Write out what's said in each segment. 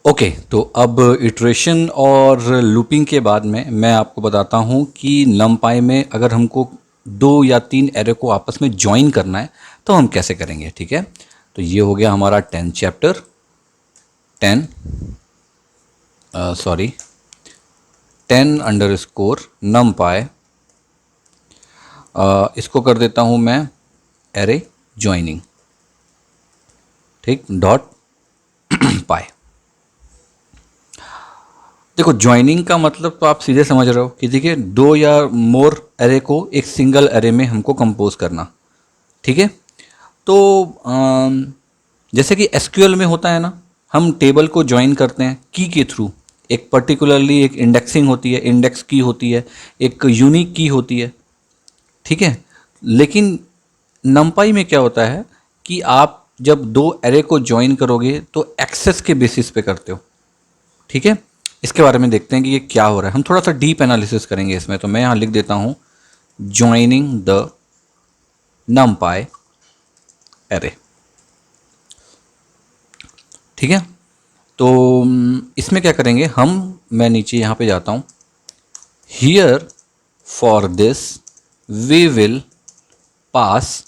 Okay तो अब iteration और लूपिंग के बाद में मैं आपको बताता हूँ कि numpy में अगर हमको 2 या 3 एरे को आपस में ज्वाइन करना है तो हम कैसे करेंगे। ठीक है, तो ये हो गया हमारा 10 चैप्टर 10 सॉरी 10_numpy। इसको कर देता हूँ मैं एरे ज्वाइनिंग, ठीक, डॉट पाई। देखो ज्वाइनिंग का मतलब तो आप सीधे समझ रहे हो कि देखिए 2 या मोर एरे को एक सिंगल एरे में हमको कंपोज करना। ठीक है, तो जैसे कि एसक्यूएल में होता है ना, हम टेबल को ज्वाइन करते हैं की के थ्रू। एक पर्टिकुलरली एक इंडेक्सिंग होती है, इंडेक्स की होती है, एक यूनिक की होती है। ठीक है, लेकिन नंपाई में क्या होता है कि आप जब 2 एरे को ज्वाइन करोगे तो एक्सेस के बेसिस पे करते हो। ठीक है, इसके बारे में देखते हैं कि ये क्या हो रहा है। हम थोड़ा सा डीप एनालिसिस करेंगे इसमें, तो मैं यहाँ लिख देता हूँ ज्वाइनिंग द numpy एरे। ठीक है, तो इसमें क्या करेंगे हम, मैं नीचे यहाँ पे जाता हूँ, here for this we will pass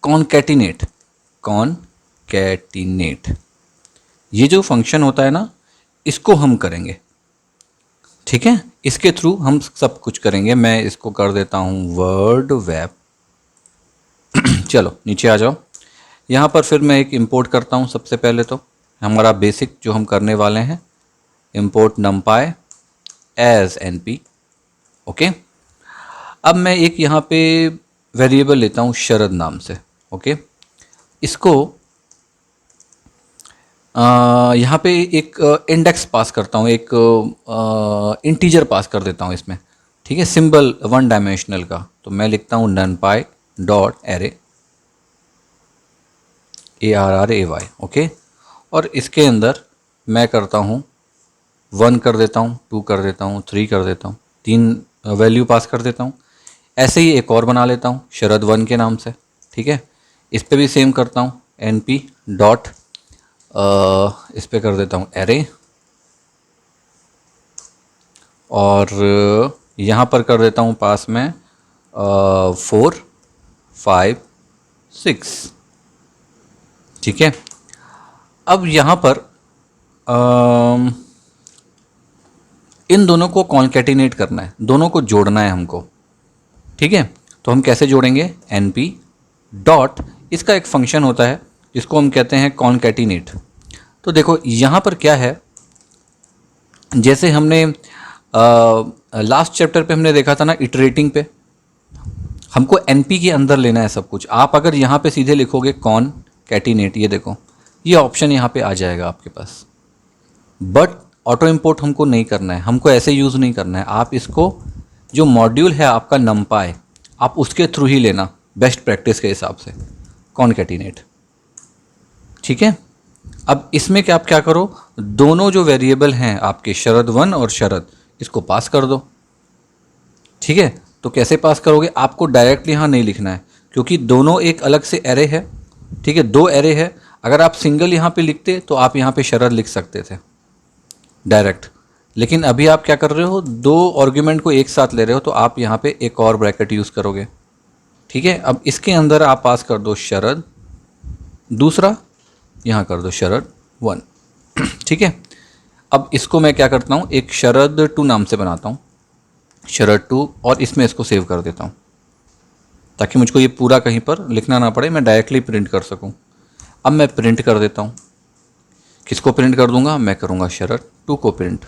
concatenate. Concatenate ये जो फंक्शन होता है ना, इसको हम करेंगे। ठीक है, इसके थ्रू हम सब कुछ करेंगे। मैं इसको कर देता हूँ वर्ड वेब। चलो नीचे आ जाओ, यहाँ पर फिर मैं एक इंपोर्ट करता हूँ। सबसे पहले तो हमारा बेसिक जो हम करने वाले हैं, import numpy as np। Okay, अब मैं एक यहाँ पे वेरिएबल लेता हूँ शरद नाम से। ओके, इसको यहाँ पे एक इंडेक्स पास करता हूँ, एक इंटीजर पास कर देता हूँ इसमें। ठीक है, सिंबल 1 डायमेंशनल का। तो मैं लिखता हूँ numpy dot array ARRAY। Okay, और इसके अंदर मैं करता हूँ 1 कर देता हूँ, 2 कर देता हूँ, 3 कर देता हूँ, 3 वैल्यू पास कर देता हूँ। ऐसे ही एक और बना लेता हूँ शरद 1 के नाम से। ठीक है, इस पर भी सेम करता हूँ np डॉट इस पर कर देता हूँ एरे, और यहाँ पर कर देता हूँ पास में 4 5 6। ठीक है, अब यहाँ पर इन दोनों को कॉन्कैटिनेट करना है, दोनों को जोड़ना है हमको। ठीक है, तो हम कैसे जोड़ेंगे, np डॉट, इसका एक फंक्शन होता है जिसको हम कहते हैं कॉन्कैटिनेट। तो देखो यहाँ पर क्या है, जैसे हमने लास्ट चैप्टर पे हमने देखा था ना इटरेटिंग पे, हमको np के अंदर लेना है सब कुछ। आप अगर यहाँ पे सीधे लिखोगे कॉन्कैटिनेट, ये देखो ये ऑप्शन यहाँ पे आ जाएगा आपके पास, बट ऑटो इंपोर्ट हमको नहीं करना है, हमको ऐसे यूज़ नहीं करना है। आप इसको जो मॉड्यूल है आपका numpy, आप उसके थ्रू ही लेना बेस्ट प्रैक्टिस के हिसाब से, कॉन्कैटिनेट। ठीक है, अब इसमें क्या आप क्या करो, दोनों जो वेरिएबल हैं आपके शरद 1 और शरद, इसको पास कर दो। ठीक है, तो कैसे पास करोगे, आपको डायरेक्टली यहाँ नहीं लिखना है क्योंकि दोनों एक अलग से एरे है। ठीक है, 2 एरे है। अगर आप सिंगल यहाँ पे लिखते तो आप यहाँ पे शरद लिख सकते थे डायरेक्ट, लेकिन अभी आप क्या कर रहे हो, 2 आर्ग्यूमेंट को एक साथ ले रहे हो, तो आप यहाँ पे एक और ब्रैकेट यूज़ करोगे। ठीक है, अब इसके अंदर आप पास कर दो शरद, दूसरा यहाँ कर दो शरद 1। ठीक है, अब इसको मैं क्या करता हूँ, एक शरद 2 नाम से बनाता हूँ, शरद 2, और इसमें इसको सेव कर देता हूँ ताकि मुझको ये पूरा कहीं पर लिखना ना पड़े, मैं डायरेक्टली प्रिंट कर सकूँ। अब मैं प्रिंट कर देता हूँ, किसको प्रिंट कर दूंगा, मैं करूँगा शरद 2 को प्रिंट।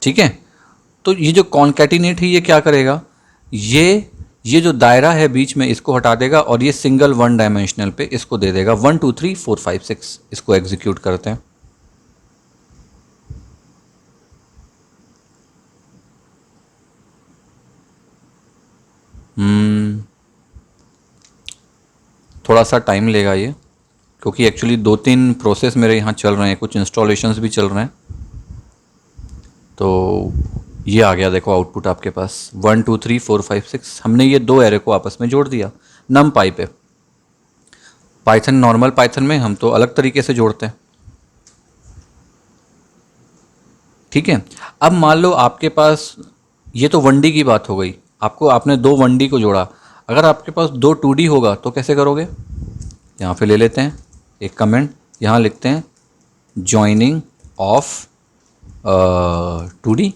ठीक है, तो ये जो कॉन्कैटिनेट है ये क्या करेगा, ये जो दायरा है बीच में इसको हटा देगा और ये सिंगल 1 डायमेंशनल पे इसको दे देगा 1 2 3 4 5 6। इसको एग्जीक्यूट करते हैं। थोड़ा सा टाइम लेगा ये, क्योंकि एक्चुअली 2-3 प्रोसेस मेरे यहाँ चल रहे हैं, कुछ इंस्टॉलेशंस भी चल रहे हैं। तो ये आ गया, देखो आउटपुट आपके पास 1 2 3 4 5 6। हमने ये 2 एरे को आपस में जोड़ दिया numpy पे। पाइथन, नॉर्मल पाइथन में हम तो अलग तरीके से जोड़ते हैं। ठीक है, अब मान लो आपके पास, ये तो 1D की बात हो गई, आपने दो 1D को जोड़ा। अगर आपके पास दो 2D होगा तो कैसे करोगे? यहाँ पे ले लेते हैं एक कमेंट, यहाँ लिखते हैं जॉइनिंग ऑफ 2D।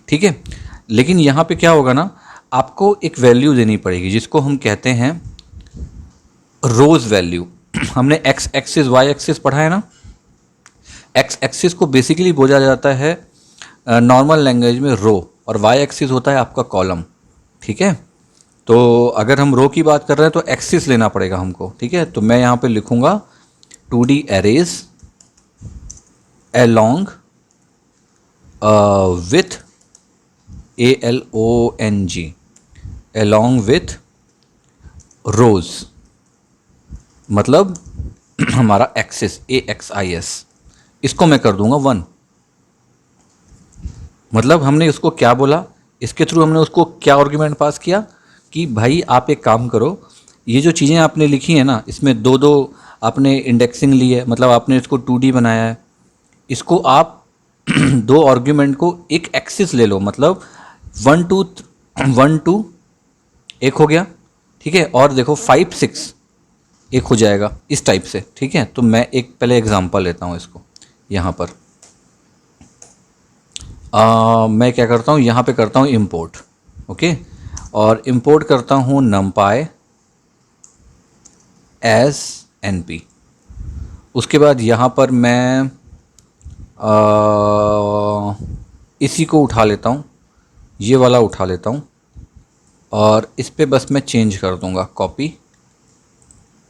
ठीक है, लेकिन यहाँ पे क्या होगा ना, आपको एक वैल्यू देनी पड़ेगी जिसको हम कहते हैं रोज वैल्यू। हमने एक्स एक्सिस वाई एक्सिस पढ़ा है ना। एक्स एक्सिस को बेसिकली बोला जाता है नॉर्मल लैंग्वेज में रो, और वाई एक्सिस होता है आपका कॉलम। ठीक है, तो अगर हम रो की बात कर रहे हैं तो एक्सिस लेना पड़ेगा हमको। ठीक है, तो मैं यहाँ पे लिखूँगा 2D arrays along with ALONG along with rows, मतलब हमारा एक्सिस AXIS, इसको मैं कर दूंगा 1। मतलब हमने उसको क्या बोला, इसके थ्रू हमने उसको क्या आर्ग्यूमेंट पास किया कि भाई आप एक काम करो, ये जो चीज़ें आपने लिखी हैं ना, इसमें दो दो आपने इंडेक्सिंग ली है, मतलब आपने इसको 2D बनाया है, इसको आप दो आर्ग्यूमेंट को एक एक्सिस ले लो, मतलब 1 2 एक हो गया। ठीक है, और देखो 5 6 एक हो जाएगा इस टाइप से। ठीक है, तो मैं एक पहले एग्जांपल लेता हूँ इसको। यहाँ पर मैं क्या करता हूँ, यहाँ पे करता हूँ इंपोर्ट। ओके, और इंपोर्ट करता हूँ numpy एज np। उसके बाद यहाँ पर मैं इसी को उठा लेता हूँ, ये वाला उठा लेता हूँ, और इस पे बस मैं चेंज कर दूँगा, कॉपी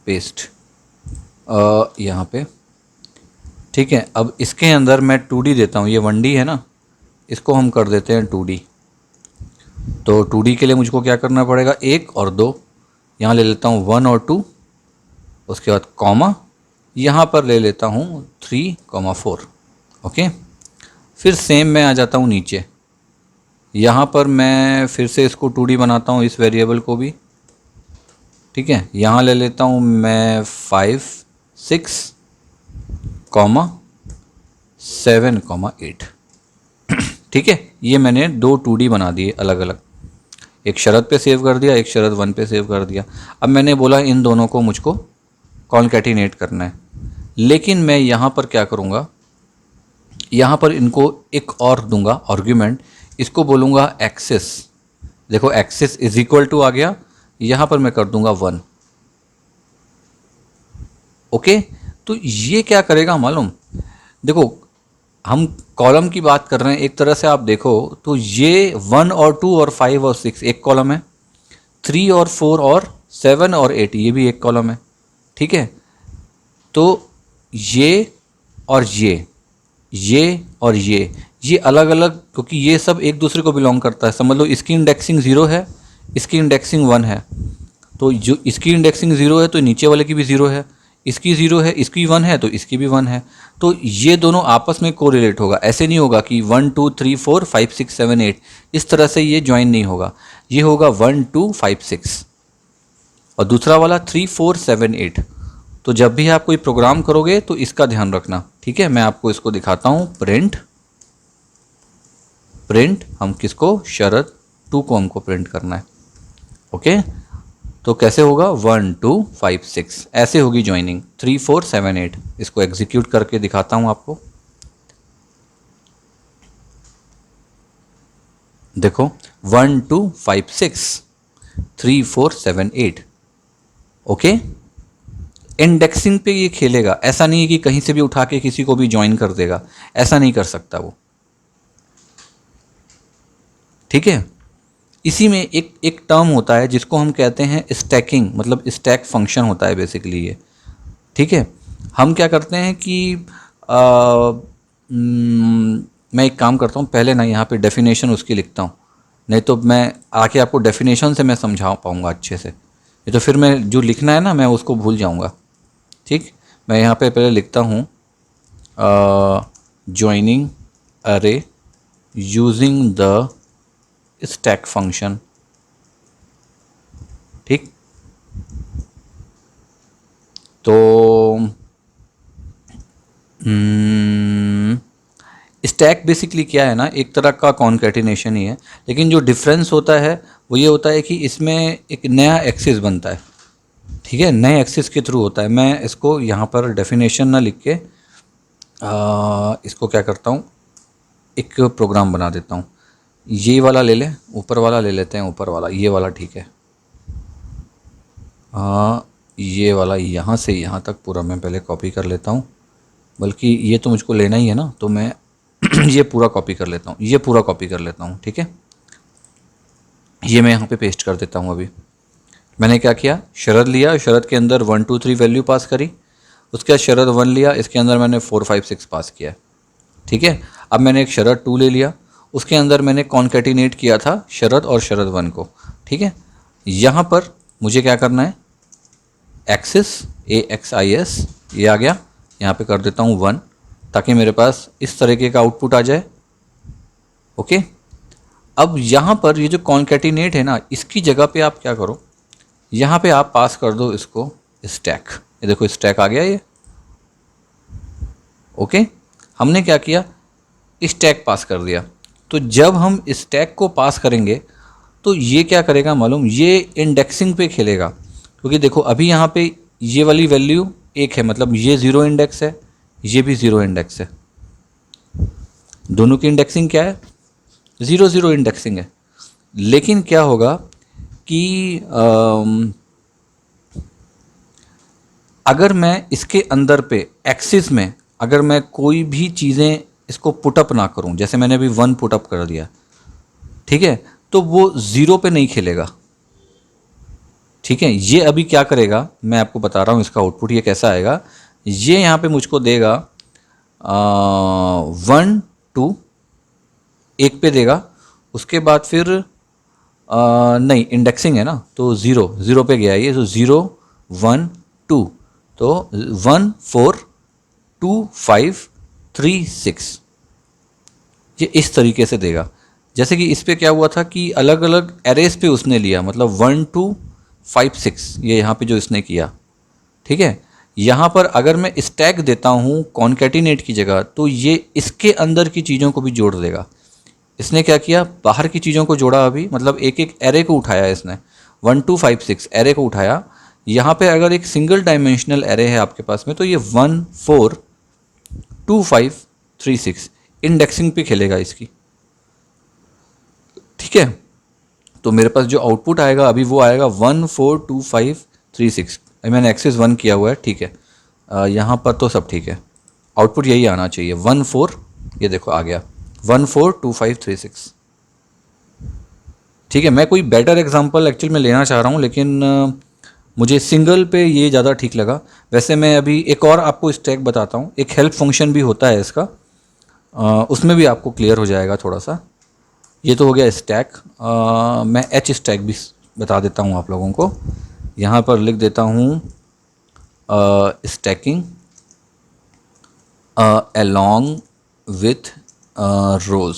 पेस्ट यहाँ पे। ठीक है, अब इसके अंदर मैं 2D देता हूँ, ये 1D है ना, इसको हम कर देते हैं 2D। तो 2D के लिए मुझको क्या करना पड़ेगा, 1 और 2, यहाँ ले लेता हूँ 1 और 2, उसके बाद कॉमा, यहाँ पर ले लेता हूँ 3,4। ओके, फिर सेम मैं आ जाता हूँ नीचे, यहाँ पर मैं फिर से इसको 2D बनाता हूँ, इस वेरिएबल को भी। ठीक है, यहाँ ले लेता हूँ मैं 5 6 7 8। ठीक है, ये मैंने दो 2D बना दिए अलग अलग, एक शरत पे सेव कर दिया, एक शरत 1 पे सेव कर दिया। अब मैंने बोला इन दोनों को मुझको कॉन्कैटिनेट करना है, लेकिन मैं यहाँ पर क्या करूँगा, यहाँ पर इनको एक और दूंगा आर्ग्यूमेंट, इसको बोलूँगा एक्सिस। देखो एक्सिस इज इक्वल टू आ गया, यहाँ पर मैं कर दूंगा 1। ओके, तो ये क्या करेगा मालूम, देखो हम कॉलम की बात कर रहे हैं, एक तरह से आप देखो तो ये 1 और 2 और 5 और 6 एक कॉलम है, 3 और 4 और 7 और 8 ये भी एक कॉलम है। ठीक है, तो ये और ये और ये अलग अलग, क्योंकि ये सब एक दूसरे को बिलोंग करता है। समझ लो इसकी इंडेक्सिंग 0 है, इसकी इंडेक्सिंग 1 है, तो जो इसकी इंडेक्सिंग 0 है तो नीचे वाले की भी 0 है, इसकी 0 है, इसकी 1 है तो इसकी भी 1 है। तो ये दोनों आपस में कोरिलेट होगा, ऐसे नहीं होगा कि 1 2 3 4 5 6 7 8, इस तरह से ये ज्वाइन नहीं होगा। ये होगा 1 2 5 6 और दूसरा वाला 3 4 7 8। तो जब भी आप कोई प्रोग्राम करोगे तो इसका ध्यान रखना। ठीक है, मैं आपको इसको दिखाता हूँ, प्रिंट हम किसको, शरत 2 को हमको प्रिंट करना है। ओके, तो कैसे होगा, 1 2 5 6 ऐसे होगी ज्वाइनिंग, 3 4 7 8। इसको एग्जीक्यूट करके दिखाता हूँ आपको, देखो 1 2 5 6 3 4 7 8। ओके, इंडेक्सिंग पे ये खेलेगा, ऐसा नहीं है कि कहीं से भी उठा के किसी को भी ज्वाइन कर देगा, ऐसा नहीं कर सकता वो। ठीक है, इसी में एक टर्म होता है जिसको हम कहते हैं स्टैकिंग, मतलब स्टैक फंक्शन होता है बेसिकली ये। ठीक है, हम क्या करते हैं कि मैं एक काम करता हूँ, पहले ना यहाँ पे डेफिनेशन उसकी लिखता हूँ, नहीं तो मैं आके आपको डेफिनेशन से मैं समझा पाऊँगा अच्छे से, ये तो फिर मैं जो लिखना है ना मैं उसको भूल जाऊँगा। ठीक, मैं यहाँ पे पहले लिखता हूँ ज्वाइनिंग अरे यूजिंग द स्टैक फंक्शन। ठीक, तो स्टैक बेसिकली क्या है ना, एक तरह का कॉन्कैटिनेशन ही है, लेकिन जो डिफरेंस होता है वो ये होता है कि इसमें एक नया एक्सिस बनता है। ठीक है, नए एक्सिस के थ्रू होता है। मैं इसको यहाँ पर डेफिनेशन ना लिख के इसको क्या करता हूँ, एक प्रोग्राम बना देता हूँ। ये वाला ले लें, ऊपर वाला ले लेते हैं, ऊपर वाला, ये वाला ठीक है। ये वाला यहाँ से यहाँ तक पूरा मैं पहले कॉपी कर लेता हूँ, बल्कि ये तो मुझको लेना ही है ना, तो मैं ये पूरा कॉपी कर लेता हूँ, ये पूरा कॉपी कर लेता हूँ। ठीक है, ये मैं यहाँ पे पेस्ट कर देता हूँ। अभी मैंने क्या किया, शरद लिया, शरद के अंदर 1 2 3 वैल्यू पास करी, उसके बाद शरद 1 लिया, इसके अंदर मैंने 4 5 6 पास किया। ठीक है, अब मैंने एक शरद 2 ले लिया, उसके अंदर मैंने कॉन्कैटिनेट किया था शरद और शरद 1 को। ठीक है, यहाँ पर मुझे क्या करना है, एक्सिस AXIS ये आ गया, यहाँ पे कर देता हूँ 1, ताकि मेरे पास इस तरीके का आउटपुट आ जाए। ओके, अब यहाँ पर ये जो कॉन्कैटिनेट है ना, इसकी जगह पे आप क्या करो, यहाँ पे आप पास कर दो इसको स्टैक। ये देखो स्टैक आ गया ये। ओके, हमने क्या किया, स्टैक पास कर दिया। तो जब हम स्टैक को पास करेंगे तो ये क्या करेगा मालूम, ये इंडेक्सिंग पे खेलेगा। क्योंकि देखो अभी यहाँ पे ये वाली वैल्यू 1 है, मतलब ये 0 इंडेक्स है, ये भी 0 इंडेक्स है। दोनों की इंडेक्सिंग क्या है, 0 0 इंडेक्सिंग है। लेकिन क्या होगा कि अगर मैं इसके अंदर पे एक्सिस में अगर मैं कोई भी चीज़ें इसको पुटअप ना करूं, जैसे मैंने अभी 1 पुटअप कर दिया, ठीक है, तो वो 0 पे नहीं खेलेगा। ठीक है, ये अभी क्या करेगा मैं आपको बता रहा हूँ, इसका आउटपुट ये कैसा आएगा। ये यहाँ पे मुझको देगा 1 2 1 पे देगा, उसके बाद फिर नहीं इंडेक्सिंग है ना, तो 0 0 पे गया ये, तो 0 1 2, तो 1 4 2 5 3 6, ये इस तरीके से देगा। जैसे कि इस पे क्या हुआ था कि अलग अलग एरेस पे उसने लिया, मतलब 1 2 5 6 ये यहाँ पे जो इसने किया। ठीक है, यहाँ पर अगर मैं स्टैक देता हूँ कॉन्कैटिनेट की जगह, तो ये इसके अंदर की चीज़ों को भी जोड़ देगा। इसने क्या किया, बाहर की चीज़ों को जोड़ा अभी, मतलब एक एक एरे को उठाया इसने, 1 2 5 6 एरे को उठाया। यहाँ पे अगर एक सिंगल डायमेंशनल एरे है आपके पास में, तो ये 1 4 2 5 3 6 इंडेक्सिंग पे खेलेगा इसकी। ठीक है, तो मेरे पास जो आउटपुट आएगा अभी वो आएगा 1 4 2 5 3 6। मैंने एक्सेस 1 किया हुआ है। ठीक है, यहाँ पर तो सब ठीक है, आउटपुट यही आना चाहिए 1 4, ये देखो आ गया 1 4 2 5 3 6। ठीक है, मैं कोई बेटर एग्जांपल एक्चुअल में लेना चाह रहा हूँ, लेकिन मुझे सिंगल पे ये ज़्यादा ठीक लगा। वैसे मैं अभी एक और आपको स्टैक बताता हूँ, एक हेल्प फंक्शन भी होता है इसका, उसमें भी आपको क्लियर हो जाएगा थोड़ा सा। ये तो हो गया स्टैक, मैं एच स्टैक भी बता देता हूँ आप लोगों को। यहाँ पर लिख देता हूँ स्टैकिंग अलोंग विथ रोज।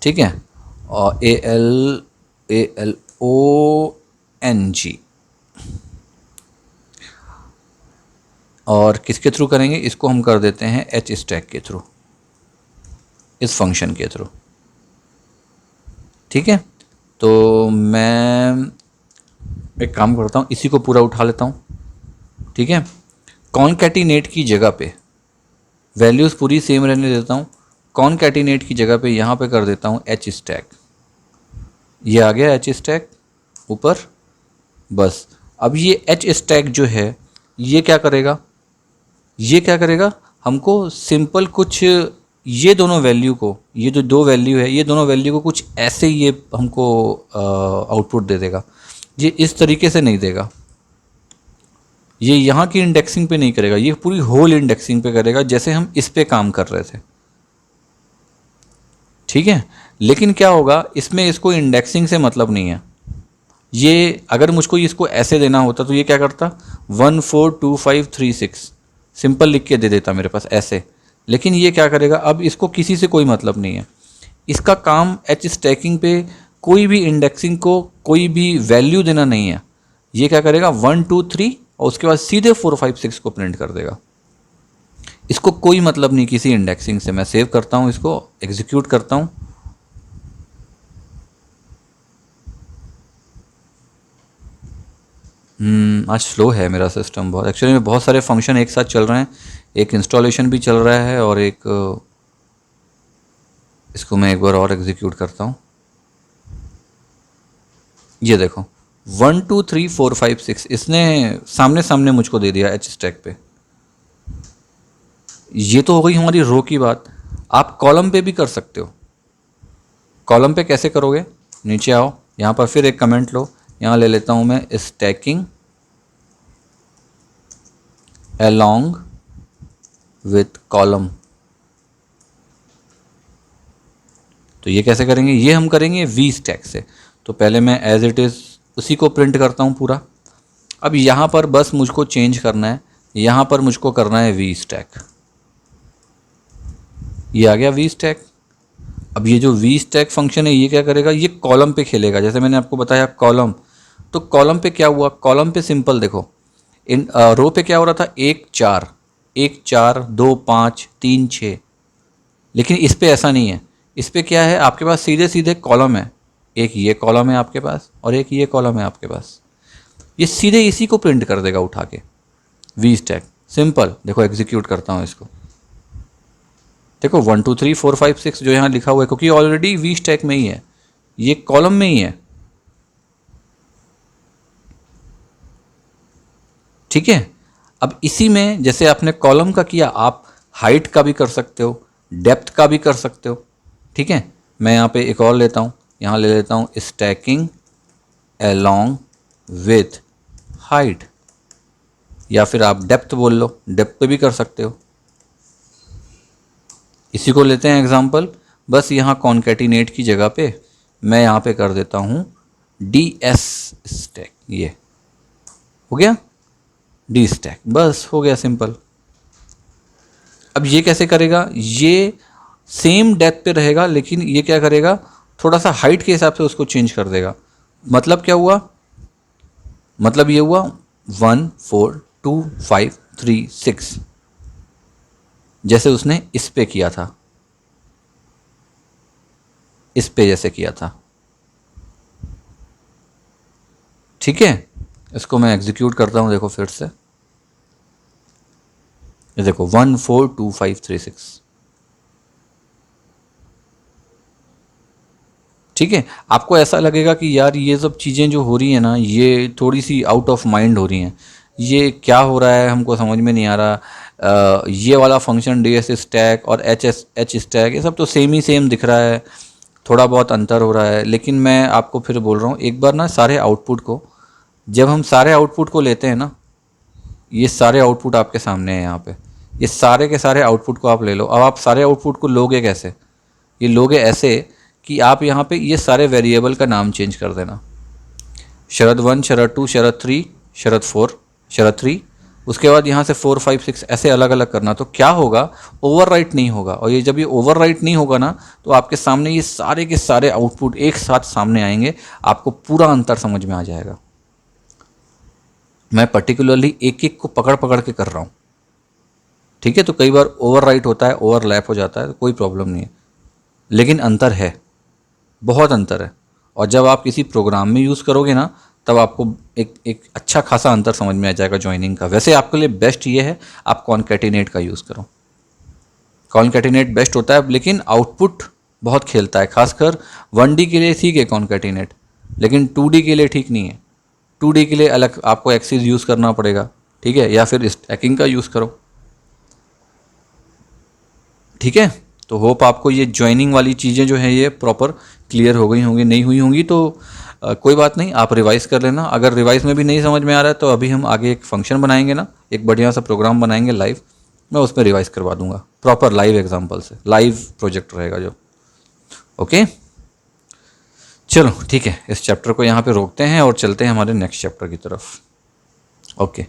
ठीक है, और ALONG, और किसके थ्रू करेंगे इसको, हम कर देते हैं एच स्टैक के थ्रू, इस फंक्शन के थ्रू। ठीक है, तो मैं एक काम करता हूँ, इसी को पूरा उठा लेता हूँ। ठीक है, कॉन्कैटिनेट की जगह पे वैल्यूज़ पूरी सेम रहने देता हूँ, कॉन्कैटिनेट की जगह पे यहाँ पे कर देता हूँ एच स्टैक। ये आ गया एच स्टैक ऊपर, बस। अब ये एच स्टैक जो है ये क्या करेगा, ये क्या करेगा, हमको सिंपल कुछ ये दोनों वैल्यू को, ये जो दो वैल्यू है ये दोनों वैल्यू को कुछ ऐसे ये हमको आउटपुट दे देगा। ये इस तरीके से नहीं देगा, ये यहाँ की इंडेक्सिंग पे नहीं करेगा, ये पूरी होल इंडेक्सिंग पे करेगा, जैसे हम इस पे काम कर रहे थे। ठीक है, लेकिन क्या होगा इसमें, इसको इंडेक्सिंग से मतलब नहीं है। ये अगर मुझको इसको ऐसे देना होता तो ये क्या करता, 1 4 2 5 3 6 सिंपल लिख के दे देता मेरे पास ऐसे। लेकिन ये क्या करेगा, अब इसको किसी से कोई मतलब नहीं है, इसका काम एच स्टैकिंग पे कोई भी इंडेक्सिंग को कोई भी वैल्यू देना नहीं है। ये क्या करेगा, 1 2 3 और उसके बाद सीधे 456 को प्रिंट कर देगा। इसको कोई मतलब नहीं किसी इंडेक्सिंग से। मैं सेव करता हूँ, इसको एग्जीक्यूट करता हूँ। आज स्लो है मेरा सिस्टम बहुत। एक्चुअली में बहुत सारे फंक्शन एक साथ चल रहे हैं, एक इंस्टॉलेशन भी चल रहा है और एक इसको मैं एक बार और एग्जीक्यूट करता हूँ। ये देखो 1 2 3 4 5 6 इसने सामने सामने मुझको दे दिया एच स्टैक पे। ये तो हो गई हमारी रो की बात। आप कॉलम पे भी कर सकते हो। कॉलम पे कैसे करोगे? नीचे आओ, यहाँ पर फिर एक कमेंट लो, यहाँ ले लेता हूँ मैं स्टैकिंग along with कॉलम। तो ये कैसे करेंगे? ये हम करेंगे वी स्टैक से। तो पहले मैं एज इट इज़ उसी को प्रिंट करता हूँ पूरा। अब यहाँ पर बस मुझको चेंज करना है, यहाँ पर मुझको करना है वी स्टैक। ये आ गया वी स्टैक। अब ये जो वी स्टैक फंक्शन है ये क्या करेगा? ये कॉलम पे खेलेगा। जैसे मैंने आपको बताया कॉलम, तो कॉलम पे क्या हुआ? कॉलम पे सिंपल देखो, इन रो पे क्या हो रहा था? 1 4 1 4 2 5 3 6। लेकिन इस पे ऐसा नहीं है। इस पे क्या है? आपके पास सीधे सीधे कॉलम है। एक ये कॉलम है आपके पास और एक ये कॉलम है आपके पास। ये सीधे इसी को प्रिंट कर देगा उठा के। We stack simple. देखो एग्जीक्यूट करता हूँ इसको। देखो 1 2 3 4 5 6 जो यहाँ लिखा हुआ है, क्योंकि ऑलरेडी वी स्टैक में ही है, ये कॉलम में ही है। ठीक है। अब इसी में जैसे आपने कॉलम का किया, आप हाइट का भी कर सकते हो, डेप्थ का भी कर सकते हो। ठीक है। मैं यहाँ पे एक और लेता हूँ, यहाँ ले लेता हूँ स्टैकिंग along with हाइट, या फिर आप डेप्थ बोल लो, डेप्थ पे भी कर सकते हो। इसी को लेते हैं एग्जांपल। बस यहाँ कॉन्केटिनेट की जगह पे मैं यहाँ पे कर देता हूँ ds स्टैक। ये हो गया डी स्टैक, बस हो गया सिंपल। अब ये कैसे करेगा? ये सेम डेप्थ पे रहेगा, लेकिन ये क्या करेगा? थोड़ा सा हाइट के हिसाब से उसको चेंज कर देगा। मतलब क्या हुआ? मतलब ये हुआ 1 4 2 5 3 6, जैसे उसने इस पे किया था, इस पे जैसे किया था। ठीक है। इसको मैं एग्जीक्यूट करता हूं। देखो फिर से, ये देखो 1 4 2 5 3 6। ठीक है। आपको ऐसा लगेगा कि यार ये सब चीज़ें जो हो रही हैं ना, ये थोड़ी सी आउट ऑफ माइंड हो रही हैं, ये क्या हो रहा है हमको समझ में नहीं आ रहा। ये वाला फंक्शन ds स्टैक और एच स्टैक, ये सब तो सेम ही सेम दिख रहा है, थोड़ा बहुत अंतर हो रहा है। लेकिन मैं आपको फिर बोल रहा हूँ, एक बार ना सारे आउटपुट को, जब हम सारे आउटपुट को लेते हैं ना, ये सारे आउटपुट आपके सामने हैं यहाँ पे, ये सारे के सारे आउटपुट को आप ले लो। अब आप सारे आउटपुट को लोगे कैसे? ये लोगे ऐसे कि आप यहाँ पे ये सारे वेरिएबल का नाम चेंज कर देना। शरद 1, शरद 2, शरद 3, शरद 4, शरद 3। उसके बाद यहाँ से 4 5 6 ऐसे अलग अलग करना। तो क्या होगा? ओवरराइट नहीं होगा। और ये जब ये ओवरराइट नहीं होगा ना, तो आपके सामने ये सारे के सारे आउटपुट एक साथ सामने आएंगे, आपको पूरा अंतर समझ में आ जाएगा। मैं पर्टिकुलरली एक एक को पकड़ पकड़ के कर रहा हूँ। ठीक है। तो कई बार ओवरराइट होता है, ओवरलैप हो जाता है, तो कोई प्रॉब्लम नहीं है, लेकिन अंतर है, बहुत अंतर है। और जब आप किसी प्रोग्राम में यूज़ करोगे ना, तब आपको एक अच्छा खासा अंतर समझ में आ जाएगा जॉइनिंग का। वैसे आपके लिए बेस्ट ये है, आप कॉन्कैटिनेट का यूज़ करो। कॉन्कैटिनेट बेस्ट होता है, लेकिन आउटपुट बहुत खेलता है। खासकर 1D के लिए ठीक है कॉन्कैटिनेट, लेकिन 2D के लिए ठीक नहीं है। 2D के लिए अलग आपको एक्सिस यूज़ करना पड़ेगा। ठीक है। या फिर स्टैकिंग का यूज़ करो। ठीक है। तो होप आपको ये ज्वाइनिंग वाली चीज़ें जो हैं ये प्रॉपर क्लियर हो गई होंगी। नहीं हुई होंगी तो कोई बात नहीं, आप रिवाइज़ कर लेना। अगर रिवाइज़ में भी नहीं समझ में आ रहा है, तो अभी हम आगे एक फंक्शन बनाएंगे ना, एक बढ़िया सा प्रोग्राम बनाएंगे लाइव, मैं उसमें रिवाइज़ करवा दूंगा प्रॉपर लाइव एग्जांपल से। लाइव प्रोजेक्ट रहेगा जो। ओके, चलो ठीक है, इस चैप्टर को यहाँ पे रोकते हैं और चलते हैं हमारे नेक्स्ट चैप्टर की तरफ। ओके।